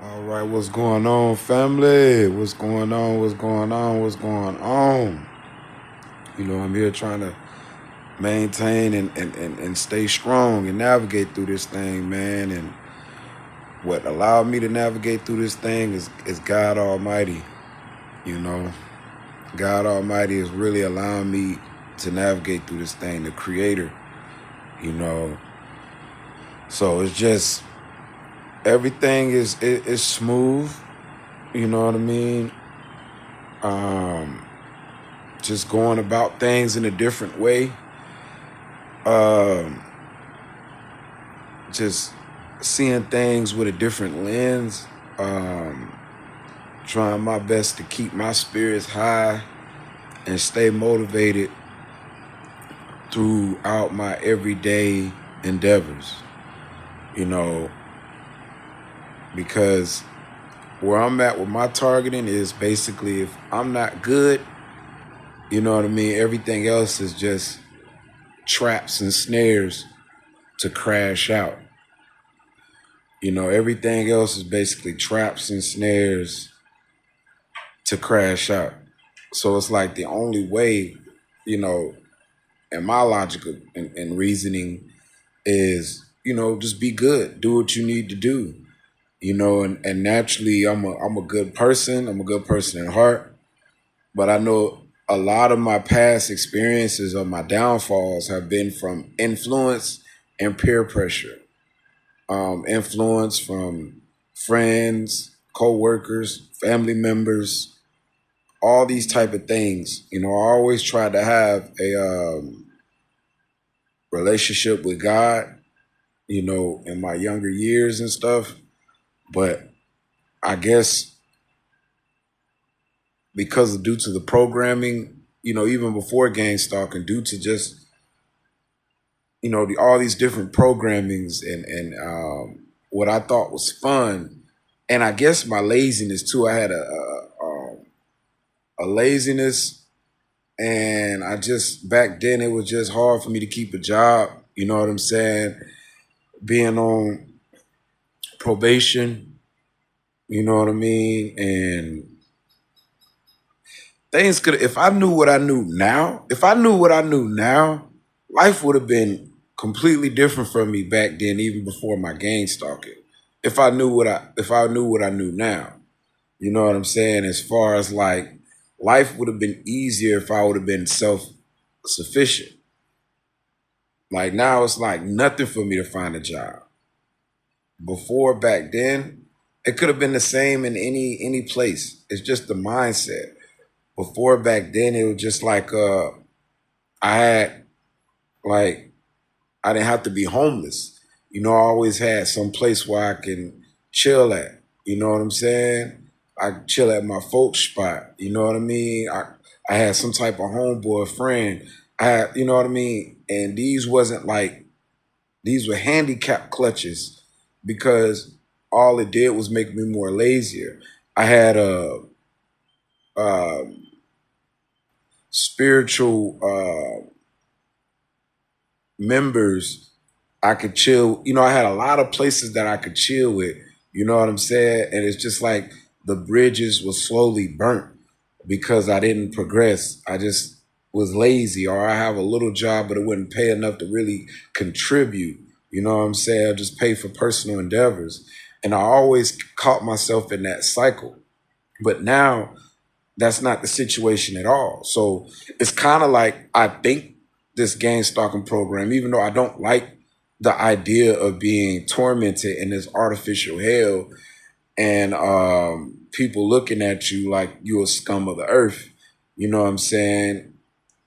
All right, what's going on, family? What's going on? What's going on? What's going on? I'm here trying to maintain and stay strong and navigate through this thing, man. And what allowed me to navigate through this thing is God Almighty. You know, God Almighty is really allowing me to navigate through this thing, the Creator. You know, so it's just everything is smooth. You know what I mean? Um, just going about things in a different way. Um, just seeing things with a different lens. Um, Trying my best to keep my spirits high and stay motivated throughout my everyday endeavors. You know, because where I'm at with my targeting is basically if I'm not good, you know what I mean? Everything else is just traps and snares to crash out. Everything else is basically traps and snares to crash out. So it's like the only way, you know, and my logic and reasoning is, just be good, do what you need to do, and naturally I'm a good person. I'm a good person at heart, but I know a lot of my past experiences or my downfalls have been from influence and peer pressure. Influence from friends, co-workers, family members, all these type of things. I always tried to have a relationship with God, in my younger years and stuff. But I guess because due to the programming, even before gang stalking, due to just, all these different programmings and what I thought was fun. And I guess my laziness too. I had a laziness, and I just back then it was just hard for me to keep a job. You know what I'm saying? Being on probation, you know what I mean? And things could, if I knew what I knew now, life would have been completely different from me back then, even before my gang stalking. If I knew what I knew now, you know what I'm saying? As far as like life would have been easier if I would have been self sufficient. Like now it's like nothing for me to find a job. Before back then, it could have been the same in any place. It's just the mindset. Before back then, it was just like I had like I didn't have to be homeless. I always had some place where I can chill at. You know what I'm saying? I chill at my folks spot. You know what I mean? I had some type of homeboy friend. I had, you know what I mean? And these wasn't like these were handicap clutches because all it did was make me more lazier. I had a spiritual members I could chill. I had a lot of places that I could chill with. You know what I'm saying? And it's just like the bridges were slowly burnt because I didn't progress. I just was lazy, or I have a little job, but it wouldn't pay enough to really contribute. You know what I'm saying? I just pay for personal endeavors. And I always caught myself in that cycle. But now that's not the situation at all. So it's kind of like I think this gang stalking program, even though I don't like the idea of being tormented in this artificial hell and people looking at you like you a scum of the earth, you know what I'm saying?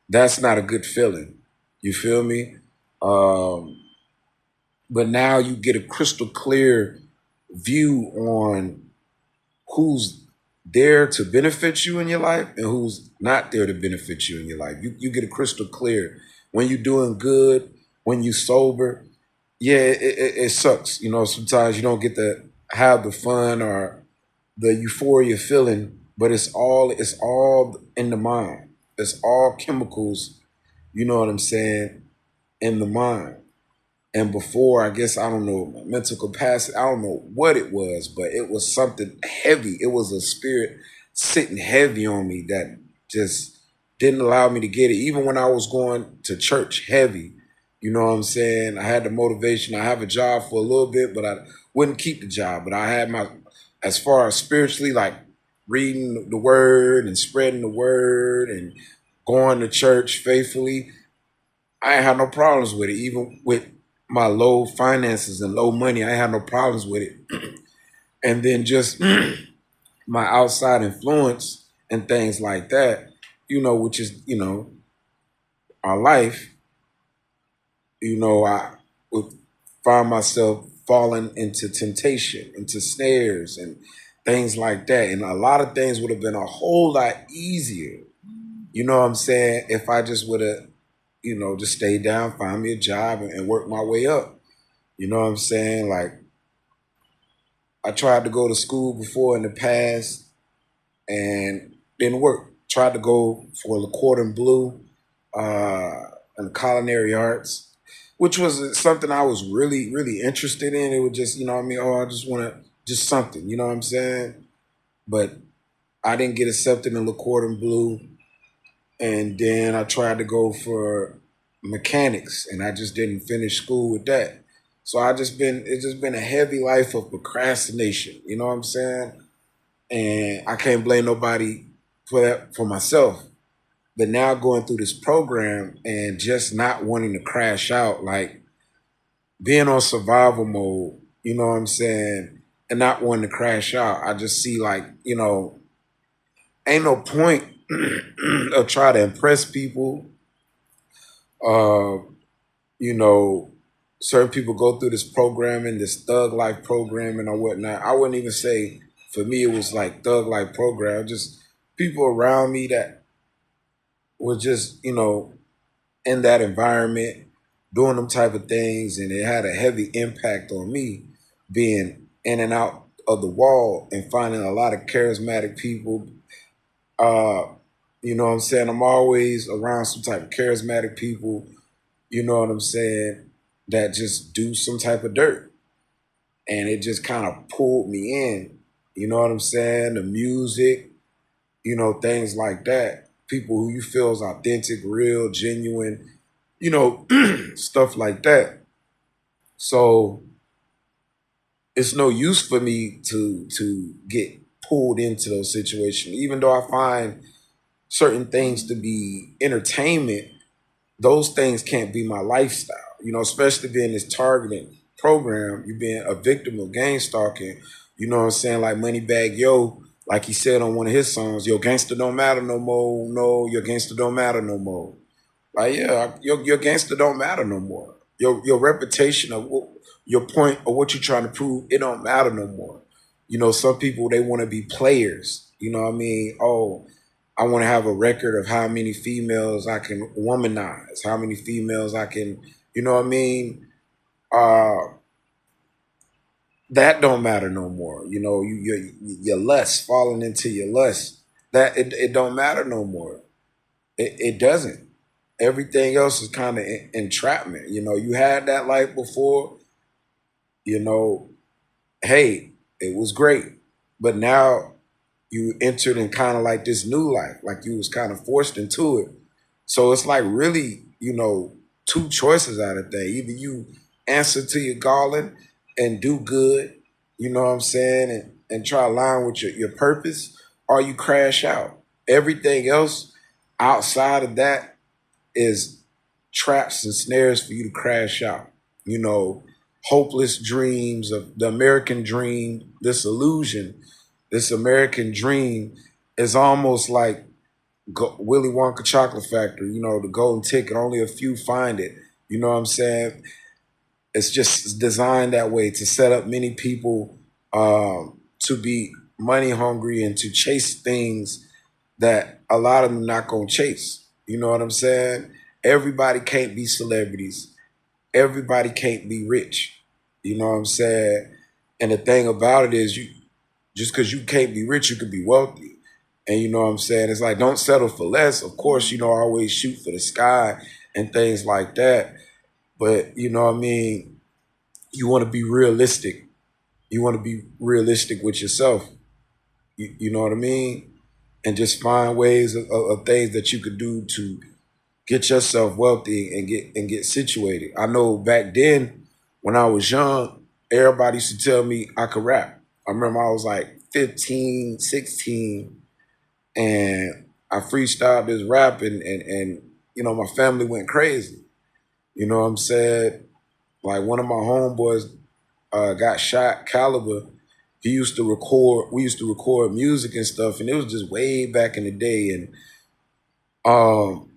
That's not a good feeling. You feel me? Um, but now you get a crystal clear view on who's there to benefit you in your life and who's not there to benefit you in your life. You get a crystal clear when you're doing good, when you sober. Yeah, it sucks. Sometimes you don't get to have the fun or the euphoria feeling, but it's all in the mind. It's all chemicals, you know what I'm saying, in the mind. And before, I guess, I don't know, my mental capacity, I don't know what it was, but it was something heavy. It was a spirit sitting heavy on me that just didn't allow me to get it. Even when I was going to church heavy, you know what I'm saying? I had the motivation. I have a job for a little bit, but I wouldn't keep the job. But I had my, as far as spiritually, like reading the word and spreading the word and going to church faithfully, I ain't had no problems with it. Even with my low finances and low money, I ain't had no problems with it. And then just my outside influence and things like that, which is, our life, I would find myself falling into temptation, into snares and things like that. And a lot of things would have been a whole lot easier, you know what I'm saying, if I just would have, just stayed down, find me a job and work my way up. You know what I'm saying? Like, I tried to go to school before in the past and didn't work. Tried to go for LaCourte and Blue in culinary arts, which was something I was really, really interested in. It was just, you know what I mean? Oh, I just want to, just something, you know what I'm saying? But I didn't get accepted in LaCourte and Blue. And then I tried to go for mechanics and I just didn't finish school with that. So it's just been a heavy life of procrastination, you know what I'm saying? And I can't blame nobody for that, for myself. But now going through this program and just not wanting to crash out, like being on survival mode, you know what I'm saying? And not wanting to crash out. I just see like, ain't no point of try to impress people. Uh, you know, certain people go through this programming, this thug life programming or whatnot. I wouldn't even say for me it was like thug life program. Just people around me that were just, in that environment, doing them type of things, and it had a heavy impact on me being in and out of the wall and finding a lot of charismatic people. Uh, you know what I'm saying? I'm always around some type of charismatic people, you know what I'm saying, that just do some type of dirt. And it just kind of pulled me in. You know what I'm saying? The music, things like that. People who you feel is authentic, real, genuine, stuff like that. So it's no use for me to get pulled into those situations. Even though I find certain things to be entertainment, those things can't be my lifestyle. Especially being this targeting program, you being a victim of gang stalking, you know what I'm saying? Like Moneybagg Yo, like he said on one of his songs, yo, gangster don't matter no more. No, your gangster don't matter no more. Like, yeah, your gangster don't matter no more. Your reputation of your point or what you're trying to prove, it don't matter no more. Some people, they want to be players. You know what I mean? Oh, I want to have a record of how many females I can womanize, how many females I can, you know what I mean? Uh, that don't matter no more. Your lust, falling into your lust, that it don't matter no more. It doesn't. Everything else is kind of entrapment. You had that life before, you know, hey, it was great. But now you entered in kind of like this new life, like you was kind of forced into it. So it's like really, two choices out of that. Either you answer to your calling and do good, you know what I'm saying, and try to align with your purpose, or you crash out. Everything else outside of that is traps and snares for you to crash out. Hopeless dreams of the American dream, this illusion, this American dream is almost like Willy Wonka Chocolate Factory, the golden ticket. Only a few find it. You know what I'm saying? It's just designed that way to set up many people to be money hungry and to chase things that a lot of them not going to chase. You know what I'm saying? Everybody can't be celebrities. Everybody can't be rich. You know what I'm saying? And the thing about it is, you just because you can't be rich, you can be wealthy. And you know what I'm saying? It's like, don't settle for less. Of course, always shoot for the sky and things like that. But you know what I mean, you want to be realistic. You want to be realistic with yourself. You know what I mean? And just find ways of things that you could do to get yourself wealthy and get situated. I know back then when I was young, everybody used to tell me I could rap. I remember I was like 15, 16, and I freestyled this rap and you know, my family went crazy. You know what I'm saying? Like one of my homeboys got shot, Caliber. He used to record, we used to record music and stuff, and it was just way back in the day. And um,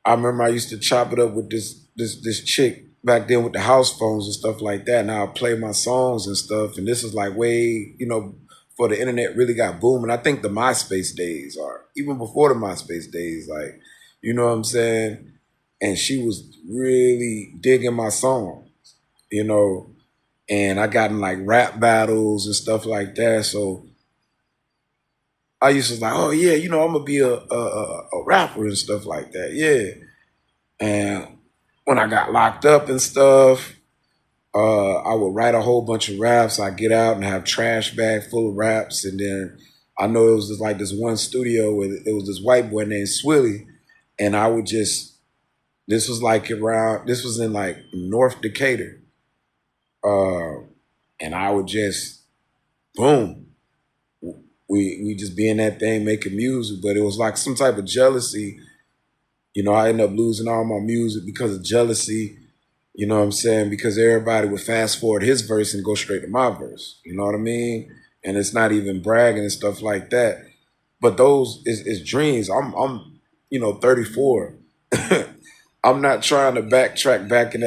I remember I used to chop it up with this chick back then with the house phones and stuff like that. And I'll play my songs and stuff. And this is like way, you know, before the internet really got booming. I think the MySpace days are even before the MySpace days, like, you know what I'm saying? And she was really digging my song, you know, and I got in like rap battles and stuff like that. So I used to like, oh yeah, you know, I'm gonna be a rapper and stuff like that. Yeah. And when I got locked up and stuff, I would write a whole bunch of raps. I get out and have trash bag full of raps, and then I know it was just like this one studio where it was this white boy named Swilly, and I would just this was like around this was in like North Decatur, uh, and I would just boom. We just be in that thing making music, but it was like some type of jealousy. You know, I ended up losing all my music because of jealousy. You know what I'm saying? Because everybody would fast forward his verse and go straight to my verse. You know what I mean? And it's not even bragging and stuff like that. But those is dreams. I'm you know 34. I'm not trying to backtrack back in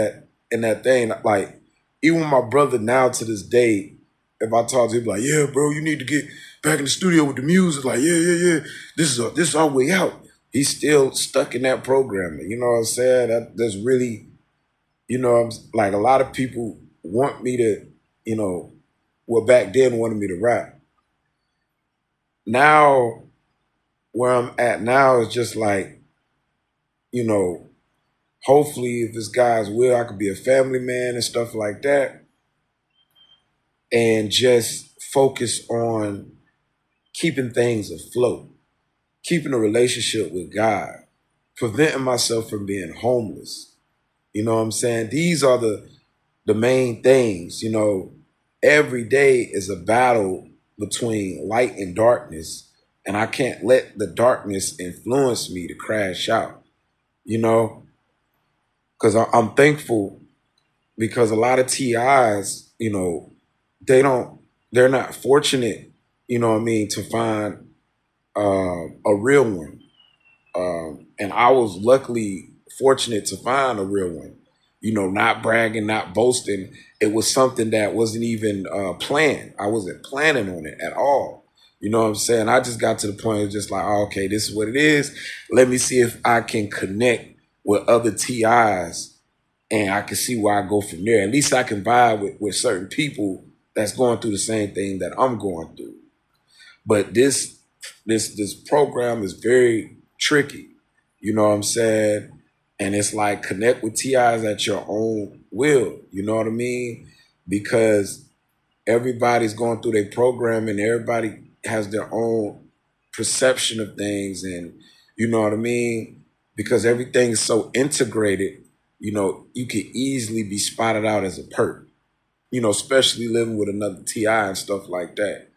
that thing. Like even my brother now to this day, if I talk to him like, yeah, bro, you need to get back in the studio with the music. Like, yeah. This is our way out. He's still stuck in that programming. You know what I'm saying? That's really, you know, like a lot of people want me to, you know, well back then wanted me to rap. Now where I'm at now is just like, you know, hopefully if this guy's will, I could be a family man and stuff like that, and just focus on keeping things afloat, keeping a relationship with God, preventing myself from being homeless. You know what I'm saying? These are the main things. You know, every day is a battle between light and darkness, and I can't let the darkness influence me to crash out. You know, because I'm thankful because a lot of TIs, you know, they don't, they're not fortunate, you know what I mean, to find a real one. And I was luckily fortunate to find a real one. You know, not bragging, not boasting. It was something that wasn't even planned. I wasn't planning on it at all. You know what I'm saying? I just got to the point of just like, oh, okay, this is what it is. Let me see if I can connect with other TIs and I can see where I go from there. At least I can vibe with certain people that's going through the same thing that I'm going through. But this program is very tricky. You know what I'm saying? And it's like connect with TIs at your own will. You know what I mean? Because everybody's going through their program and everybody has their own perception of things, and you know what I mean? Because everything is so integrated, you know, you can easily be spotted out as a perp, you know, especially living with another TI and stuff like that.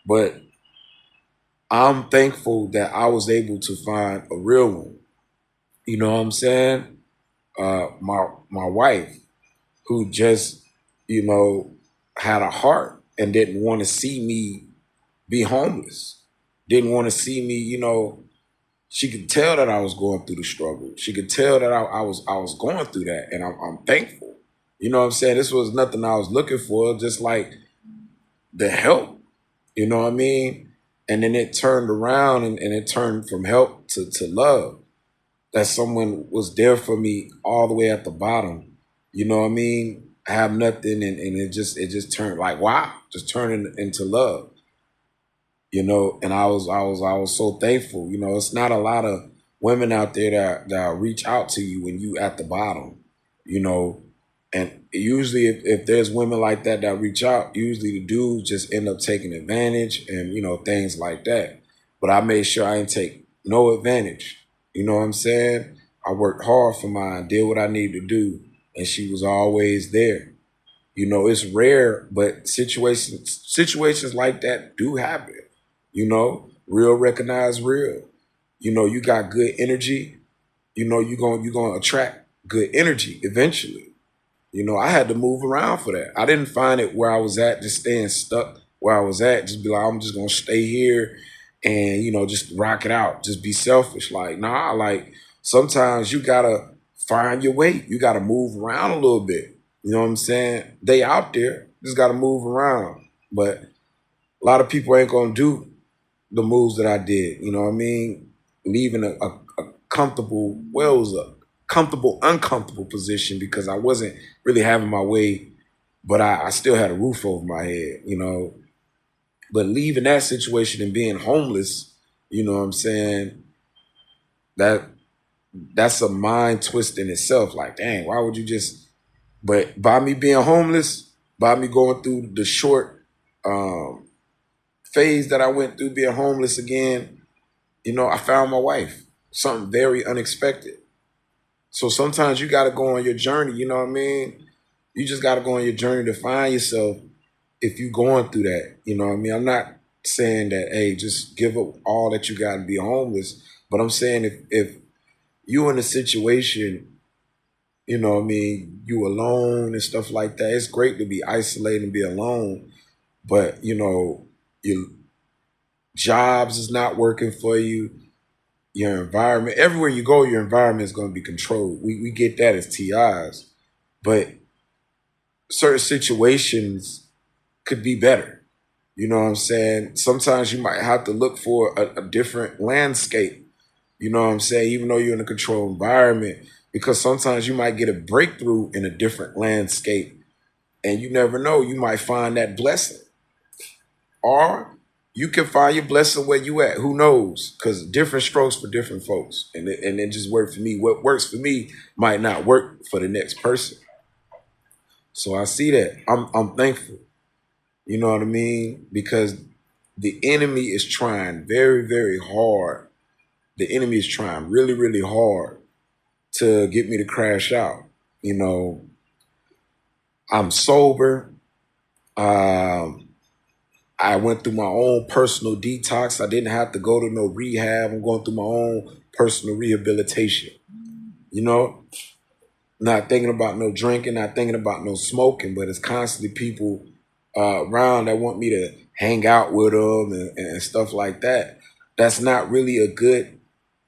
But I'm thankful that I was able to find a real one. You know what I'm saying? My wife, who just, you know, had a heart and didn't want to see me be homeless. Didn't want to see me, you know, she could tell that I was going through the struggle. She could tell that I was going through that, and I'm thankful. You know what I'm saying? This was nothing I was looking for, just like the help. You know what I mean? And then it turned around and it turned from help to love. That someone was there for me all the way at the bottom. You know what I mean? I have nothing, and it just turned like wow, just turning into love. You know, and I was so thankful. You know, it's not a lot of women out there that reach out to you when you at the bottom. you know. And usually, if there's women like that that reach out, usually the dudes just end up taking advantage and, things like that. But I made sure I didn't take no advantage. You know what I'm saying? I worked hard for mine, did what I needed to do, and she was always there. It's rare, but situations like that do happen. Real recognize real. You got good energy. You're gonna attract good energy eventually. I had to move around for that. I didn't find it where I was at, just staying stuck where I was at. Just be like, I'm just gonna stay here and just rock it out. Just be selfish. Like, nah, like sometimes you gotta find your way. You gotta move around a little bit. You know what I'm saying? They out there, just gotta move around. But a lot of people ain't gonna do the moves that I did. You know what I mean? Leaving a comfortable, well, it was a comfortable, uncomfortable position because I wasn't really having my way, but I still had a roof over my head. But leaving that situation and being homeless, you know what I'm saying? That that's a mind twist in itself. Like, dang, why would you just? But by me being homeless, by me going through the short um, phase that I went through being homeless again, I found my wife. Something very unexpected. So sometimes you got to go on your journey. You know what I mean? You just got to go on your journey to find yourself if you're going through that. You know what I mean? I'm not saying that, hey, just give up all that you got and be homeless. But I'm saying if you in a situation, what I mean, you alone and stuff like that, it's great to be isolated and be alone. But, your jobs is not working for you. Your environment, everywhere you go, your environment is going to be controlled. We get that as TIs. But certain situations could be better. You know what I'm saying? Sometimes you might have to look for a different landscape. You know what I'm saying? Even though you're in a controlled environment, because sometimes you might get a breakthrough in a different landscape and you never know, you might find that blessing. Or you can find your blessing where you at. Who knows? Because different strokes for different folks. And it just worked for me. What works for me might not work for the next person. So I see that. I'm thankful. You know what I mean? Because the enemy is trying very, very hard. The enemy is trying really, really hard to get me to crash out. I'm sober. Um, I went through my own personal detox. I didn't have to go to no rehab. I'm going through my own personal rehabilitation. You know, not thinking about no drinking, not thinking about no smoking, but it's constantly people around that want me to hang out with them and stuff like that. That's not really a good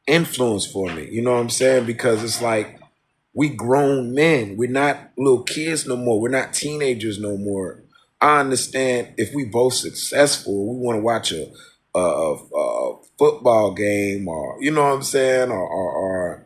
influence for me. You know what I'm saying? Because it's like we grown men. We're not little kids no more. We're not teenagers no more. I understand if we both successful, we want to watch a football game or, you know what I'm saying? Or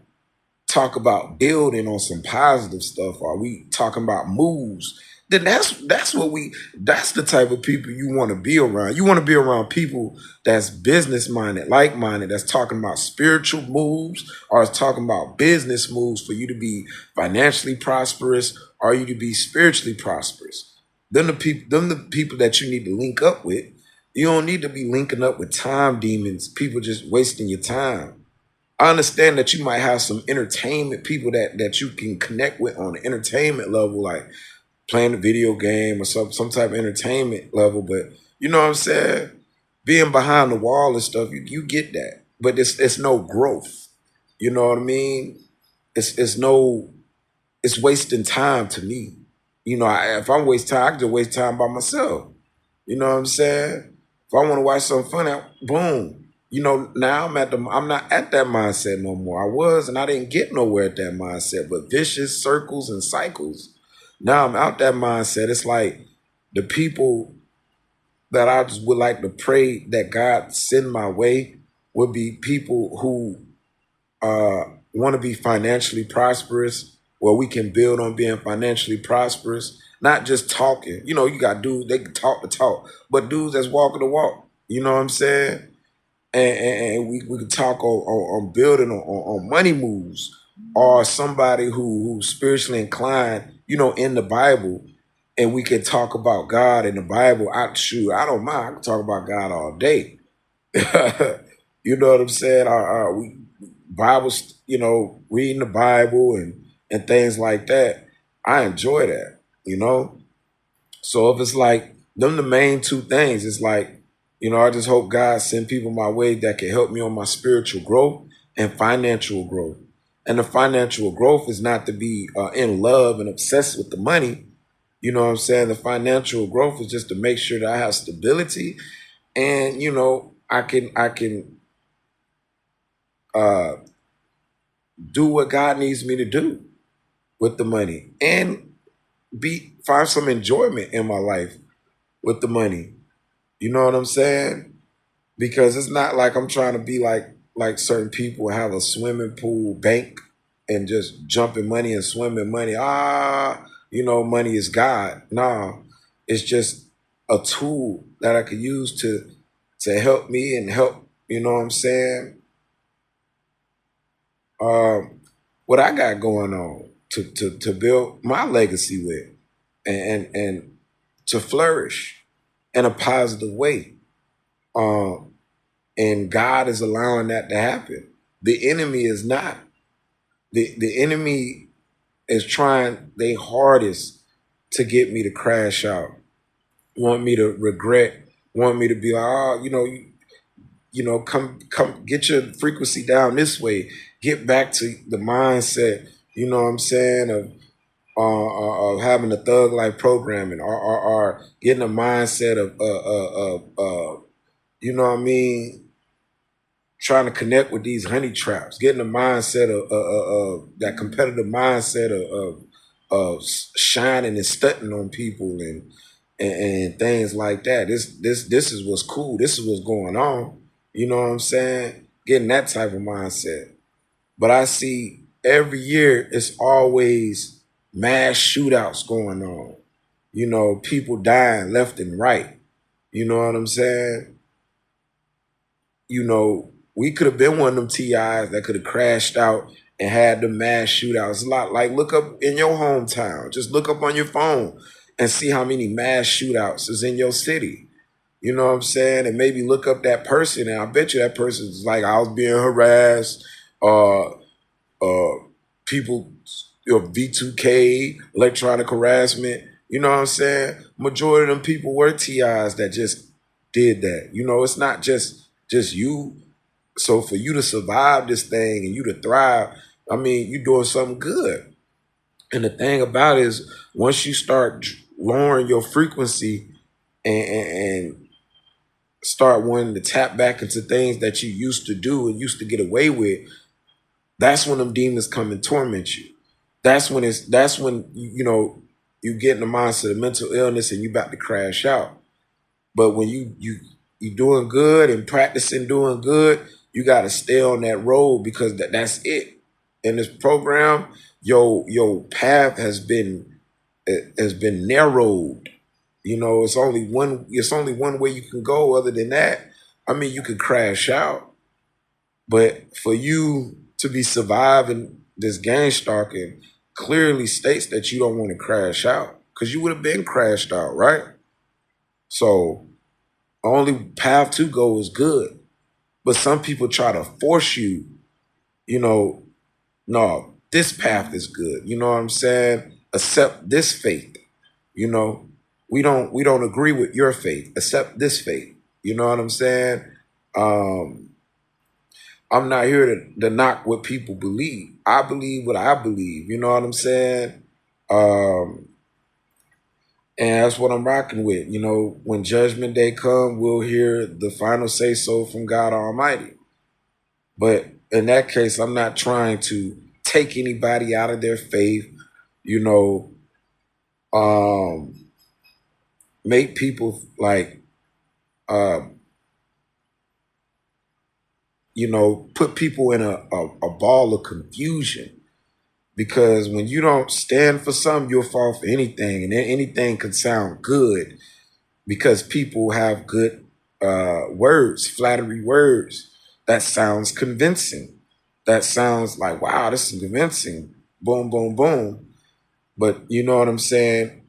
talk about building on some positive stuff, or we talking about moves, then that's the type of people you want to be around. You want to be around people that's business minded, like minded, that's talking about spiritual moves or is talking about business moves for you to be financially prosperous or you to be spiritually prosperous. Them the people that you need to link up with. You don't need to be linking up with time demons, people just wasting your time. I understand that you might have some entertainment people that you can connect with on the entertainment level, like playing a video game or some type of entertainment level. But you know what I'm saying? Being behind the wall and stuff, you get that. But it's no growth. You know what I mean? It's wasting time to me. If I'm wasting time, I can just waste time by myself. You know what I'm saying? If I want to watch something funny, boom. Now I'm not at that mindset no more. I was, and I didn't get nowhere at that mindset, but vicious circles and cycles. Now I'm out that mindset. It's like the people that I just would like to pray that God send my way would be people who want to be financially prosperous, where we can build on being financially prosperous, not just talking. You got dudes, they can talk the talk, but dudes that's walking the walk. You know what I'm saying? And we could talk on building on money moves, or somebody who's spiritually inclined, in the Bible, and we can talk about God in the Bible. I don't mind. I can talk about God all day. You know what I'm saying? We Bibles, reading the Bible and things like that. I enjoy that. So if it's like them the main two things, it's like, I just hope God send people my way that can help me on my spiritual growth and financial growth. And the financial growth is not to be in love and obsessed with the money. You know what I'm saying? The financial growth is just to make sure that I have stability and I can uh, do what God needs me to do with the money and find some enjoyment in my life with the money. You know what I'm saying? Because it's not like I'm trying to be like certain people have a swimming pool bank and just jumping money and swimming money. Money is God. No, it's just a tool that I could use to help me and help. You know what I'm saying? Um, what I got going on to build my legacy with and to flourish in a positive way. Um, and God is allowing that to happen. The enemy is not. The enemy is trying their hardest to get me to crash out, want me to regret, want me to be like, come get your frequency down this way, get back to the mindset, you know what I'm saying, of having a thug life programming or getting a mindset of you know what I mean, trying to connect with these honey traps, getting a mindset of that competitive mindset of shining and stunting on people and things like that. This is what's cool. This is what's going on. You know what I'm saying? Getting that type of mindset. But I see every year it's always mass shootouts going on. People dying left and right. You know what I'm saying? We could have been one of them TIs that could have crashed out and had the mass shootouts. A lot like look up in your hometown. Just look up on your phone and see how many mass shootouts is in your city. You know what I'm saying? And maybe look up that person, and I bet you that person's like, I was being harassed, uh, people, V2K, electronic harassment. You know what I'm saying? Majority of them people were TIs that just did that. It's not just you. So for you to survive this thing and you to thrive, I mean, you're doing something good. And the thing about it is, once you start lowering your frequency and start wanting to tap back into things that you used to do and used to get away with, that's when them demons come and torment you. That's when you get in the mindset of mental illness and you about to crash out. But when you doing good and practicing doing good, you got to stay on that road because that's it. In this program, your path has been narrowed. It's only one way you can go. Other than that, I mean, you could crash out. But for you to be surviving this gang stalking clearly states that you don't want to crash out because you would have been crashed out, right? So only path to go is good. But some people try to force you, you know, no, this path is good. You know what I'm saying? Accept this faith. You know, we don't agree with your faith. Accept this faith. You know what I'm saying? Um, I'm not here to knock what people believe. I believe what I believe. You know what I'm saying? Um, and that's what I'm rocking with. When Judgment Day come, we'll hear the final say so from God Almighty. But in that case, I'm not trying to take anybody out of their faith, you know, um, make people like, uh, put people in a ball of confusion. Because when you don't stand for something, you'll fall for anything. And then anything can sound good because people have good words, flattery words that sounds convincing. that sounds like, wow, this is convincing. Boom, boom, boom. But you know what I'm saying?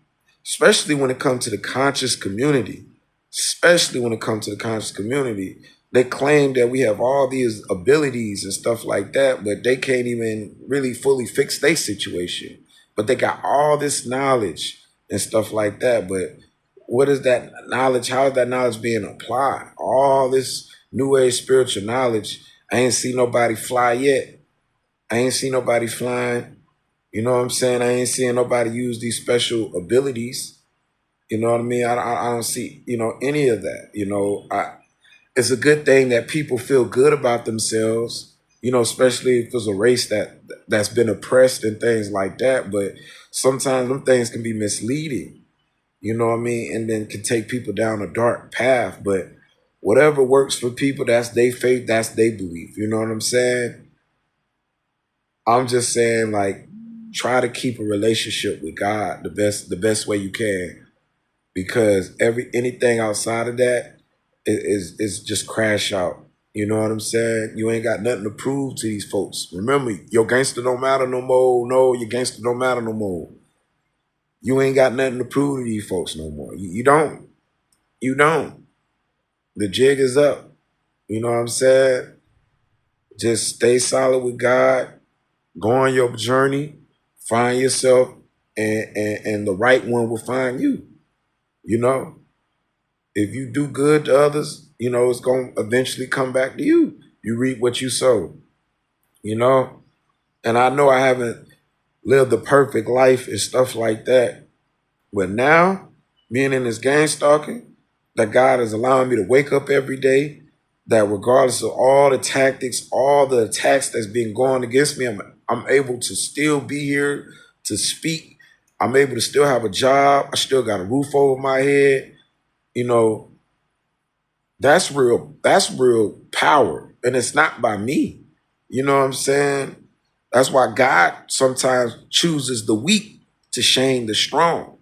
Especially when it comes to the conscious community, especially when it comes to the conscious community, they claim that we have all these abilities and stuff like that, but they can't even really fully fix their situation. But they got all this knowledge and stuff like that. But what is that knowledge? How is that knowledge being applied? All this new age spiritual knowledge. I ain't seen nobody fly yet. I ain't seen nobody flying. You know what I'm saying? I ain't seeing nobody use these special abilities. You know what I mean? I don't see, any of that. It's a good thing that people feel good about themselves, especially if it's a race that's been oppressed and things like that. But sometimes them things can be misleading, you know what I mean? And then can take people down a dark path. But whatever works for people, that's their faith, that's their belief. You know what I'm saying? I'm just saying, like, try to keep a relationship with God the best way you can, because anything outside of that is just crash out. You know what I'm saying? You ain't got nothing to prove to these folks. Remember, your gangster don't matter no more. No, your gangster don't matter no more. You ain't got nothing to prove to these folks no more. You don't. You don't. The jig is up. You know what I'm saying? Just stay solid with God. Go on your journey. Find yourself, and the right one will find you. You know, if you do good to others, it's going to eventually come back to you. You reap what you sow, you know? And I know I haven't lived a perfect life and stuff like that. But now, being in this gang stalking, that God is allowing me to wake up every day, that regardless of all the tactics, all the attacks that's been going against me, I'm able to still be here to speak. I'm able to still have a job. I still got a roof over my head. That's real power. And it's not by me. You know what I'm saying? That's why God sometimes chooses the weak to shame the strong.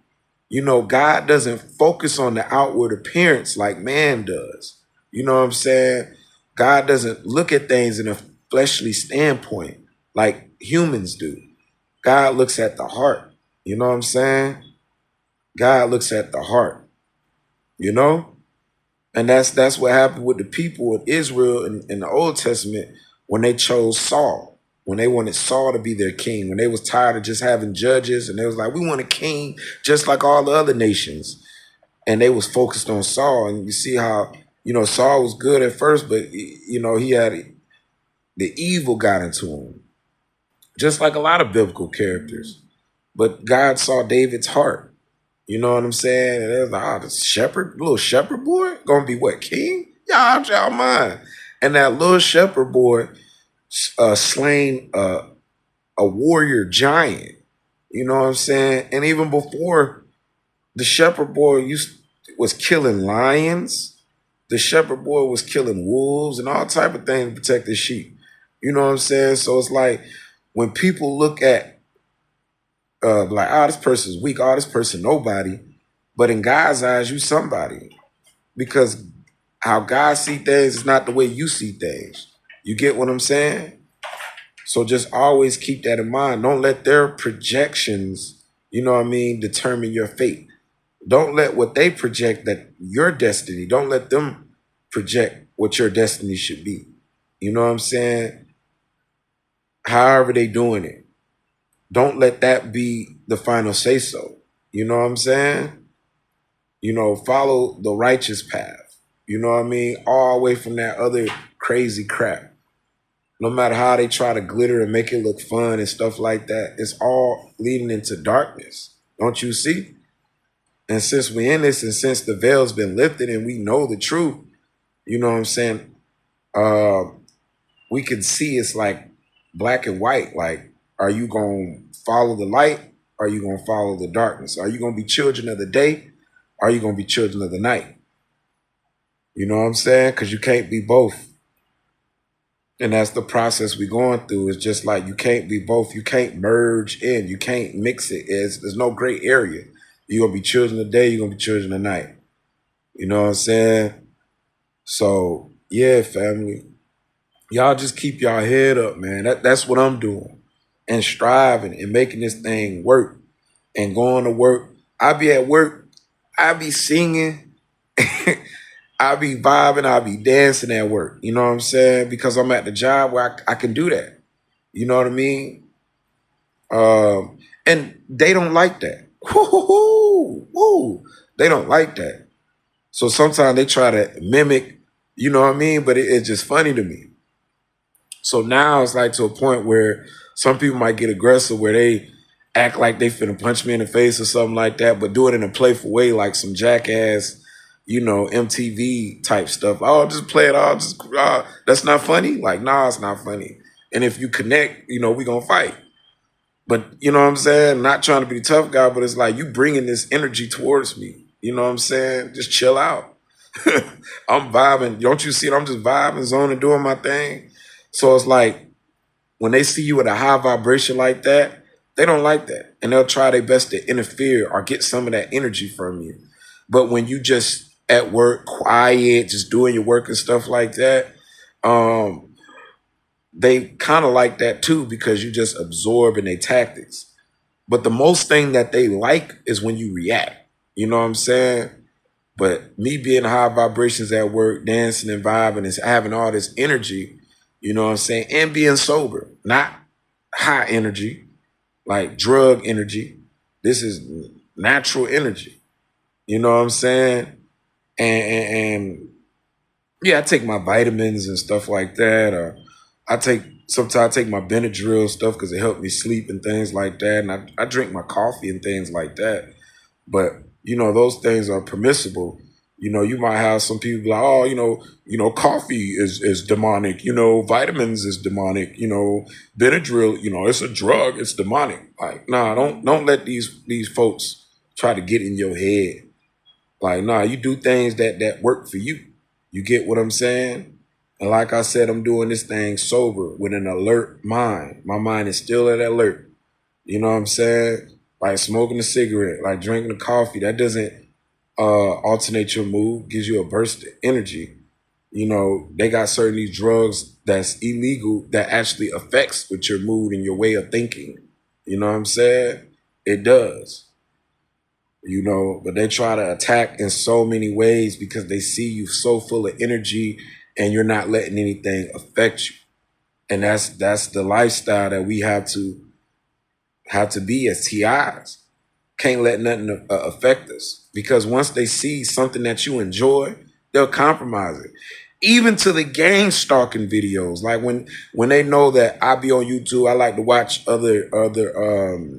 God doesn't focus on the outward appearance like man does. You know what I'm saying? God doesn't look at things in a fleshly standpoint like humans do. God looks at the heart. You know what I'm saying? God looks at the heart, you know? And that's what happened with the people of Israel in the Old Testament when they chose Saul, when they wanted Saul to be their king, when they was tired of just having judges, and they was like, we want a king just like all the other nations. And they was focused on Saul. And you see how, Saul was good at first, but, he had the evil got into him, just like a lot of biblical characters. But God saw David's heart. You know what I'm saying? And it was like, the little shepherd boy, gonna be what, king? Y'all out y'all mind. And that little shepherd boy slain a warrior giant. You know what I'm saying? And even before, the shepherd boy was killing lions. The shepherd boy was killing wolves and all type of things to protect his sheep. You know what I'm saying? So it's like when people look at like, this person's weak, this person nobody. But in God's eyes, you somebody. Because how God see things is not the way you see things. You get what I'm saying? So just always keep that in mind. Don't let their projections, determine your fate. Don't let what they project that your destiny, don't let them project what your destiny should be. You know what I'm saying? However they doing it. Don't let that be the final say so. You know what I'm saying? Follow the righteous path. You know what I mean? All away from that other crazy crap. No matter how they try to glitter and make it look fun and stuff like that, it's all leading into darkness. Don't you see? And since we're in this and since the veil's been lifted and we know the truth, you know what I'm saying? We can see it's like black and white. Like, are you going to follow the light? Or are you going to follow the darkness? Are you going to be children of the day? Or are you going to be children of the night? You know what I'm saying? Because you can't be both. And that's the process we're going through. It's just like you can't be both. You can't merge in. You can't mix it. There's no gray area. You're going to be children of the day. You're going to be children of the night. You know what I'm saying? So, yeah, family. Y'all just keep y'all head up, man. That's what I'm doing. And striving and making this thing work and going to work. I be at work, I be singing, I be vibing, I be dancing at work. You know what I'm saying? Because I'm at the job where I can do that. You know what I mean? And they don't like that. Woo, woo. They don't like that. So sometimes they try to mimic, you know what I mean? But it's just funny to me. So now it's like to a point where some people might get aggressive where they act like they finna punch me in the face or something like that, but do it in a playful way, like some jackass, MTV type stuff. Oh, just play it all. Just that's not funny. Like, nah, it's not funny. And if you connect, we gonna fight. But you know what I'm saying? Not trying to be the tough guy, but it's like you bringing this energy towards me. You know what I'm saying? Just chill out. I'm vibing. Don't you see it? I'm just vibing, zoning, doing my thing. So it's like when they see you at a high vibration like that, they don't like that. And they'll try their best to interfere or get some of that energy from you. But when you just at work, quiet, just doing your work and stuff like that, um, they kind of like that too because you just absorb in their tactics. But the most thing that they like is when you react. You know what I'm saying? But me being high vibrations at work, dancing and vibing and having all this energy, you know what I'm saying? And being sober, not high energy, like drug energy. This is natural energy. You know what I'm saying? And yeah, I take my vitamins and stuff like that. Or sometimes I take my Benadryl stuff because it helped me sleep and things like that. And I drink my coffee and things like that. But those things are permissible. You might have some people be like, oh, coffee is demonic. Vitamins is demonic. Benadryl, it's a drug. It's demonic. Like, nah, don't let these folks try to get in your head. Like, nah, you do things that work for you. You get what I'm saying? And like I said, I'm doing this thing sober with an alert mind. My mind is still at alert. You know what I'm saying? Like smoking a cigarette, like drinking a coffee, that doesn't alternate your mood, gives you a burst of energy. They got certain these drugs that's illegal that actually affects with your mood and your way of thinking. You know what I'm saying? It does. But they try to attack in so many ways because they see you so full of energy and you're not letting anything affect you. And that's the lifestyle that we have to be as TIs. Can't let nothing affect us because once they see something that you enjoy, they'll compromise it. Even to the gang stalking videos, like when they know that I be on YouTube, I like to watch other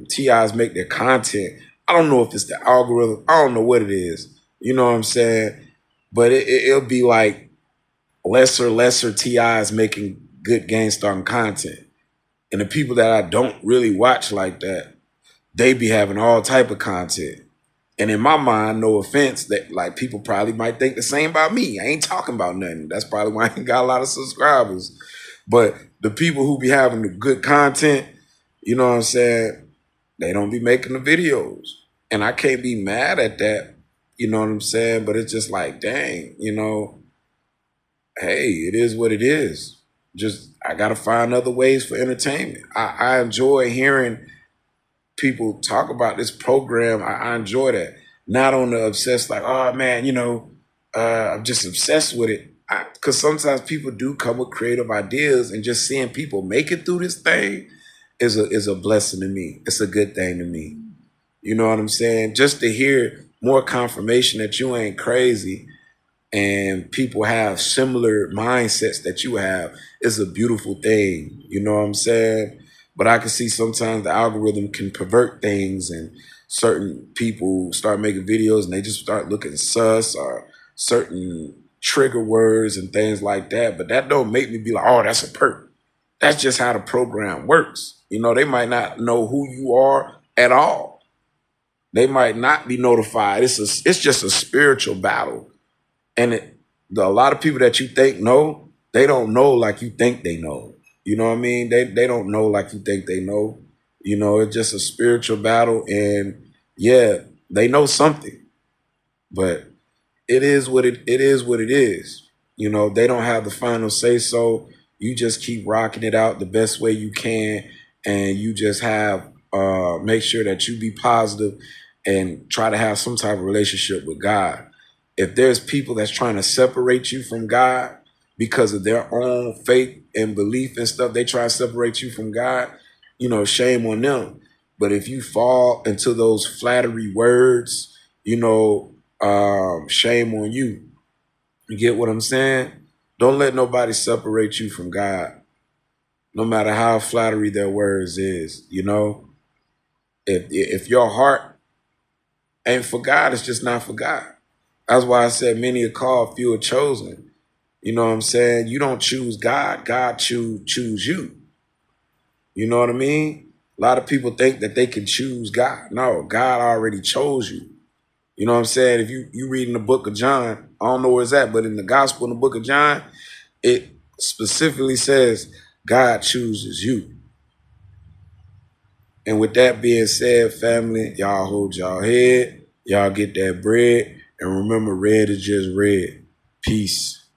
TIs make their content. I don't know if it's the algorithm. I don't know what it is. You know what I'm saying? But it'll be like lesser TIs making good gang stalking content, and the people that I don't really watch like that, they be having all type of content. And in my mind, no offense, that like people probably might think the same about me. I ain't talking about nothing. That's probably why I ain't got a lot of subscribers. But the people who be having the good content, you know what I'm saying, they don't be making the videos. And I can't be mad at that, you know what I'm saying? But it's just like, dang, hey, it is what it is. Just I gotta find other ways for entertainment. I enjoy hearing people talk about this program. I enjoy that. Not on the obsessed, like, oh man, I'm just obsessed with it. Because sometimes people do come with creative ideas, and just seeing people make it through this thing is a blessing to me. It's a good thing to me. You know what I'm saying? Just to hear more confirmation that you ain't crazy and people have similar mindsets that you have is a beautiful thing. You know what I'm saying? But I can see sometimes the algorithm can pervert things and certain people start making videos and they just start looking sus or certain trigger words and things like that. But that don't make me be like, oh, that's a perk. That's just how the program works. They might not know who you are at all. They might not be notified. It's just a spiritual battle. And a lot of people that you think know, they don't know like you think they know. You know what I mean? They don't know like you think they know. It's just a spiritual battle. And yeah, they know something. But it is what it is. They don't have the final say so. You just keep rocking it out the best way you can, and you just have make sure that you be positive and try to have some type of relationship with God. If there's people that's trying to separate you from God because of their own faith and belief and stuff, they try to separate you from God, shame on them. But if you fall into those flattery words, shame on you. You get what I'm saying? Don't let nobody separate you from God, no matter how flattery their words is. If your heart ain't for God, it's just not for God. That's why I said many are called, few are chosen. You know what I'm saying? You don't choose God. God choose you. You know what I mean? A lot of people think that they can choose God. No, God already chose you. You know what I'm saying? If you read in the book of John, I don't know where it's at, but in the gospel in the book of John, it specifically says God chooses you. And with that being said, family, y'all hold y'all head, y'all get that bread, and remember, red is just red. Peace.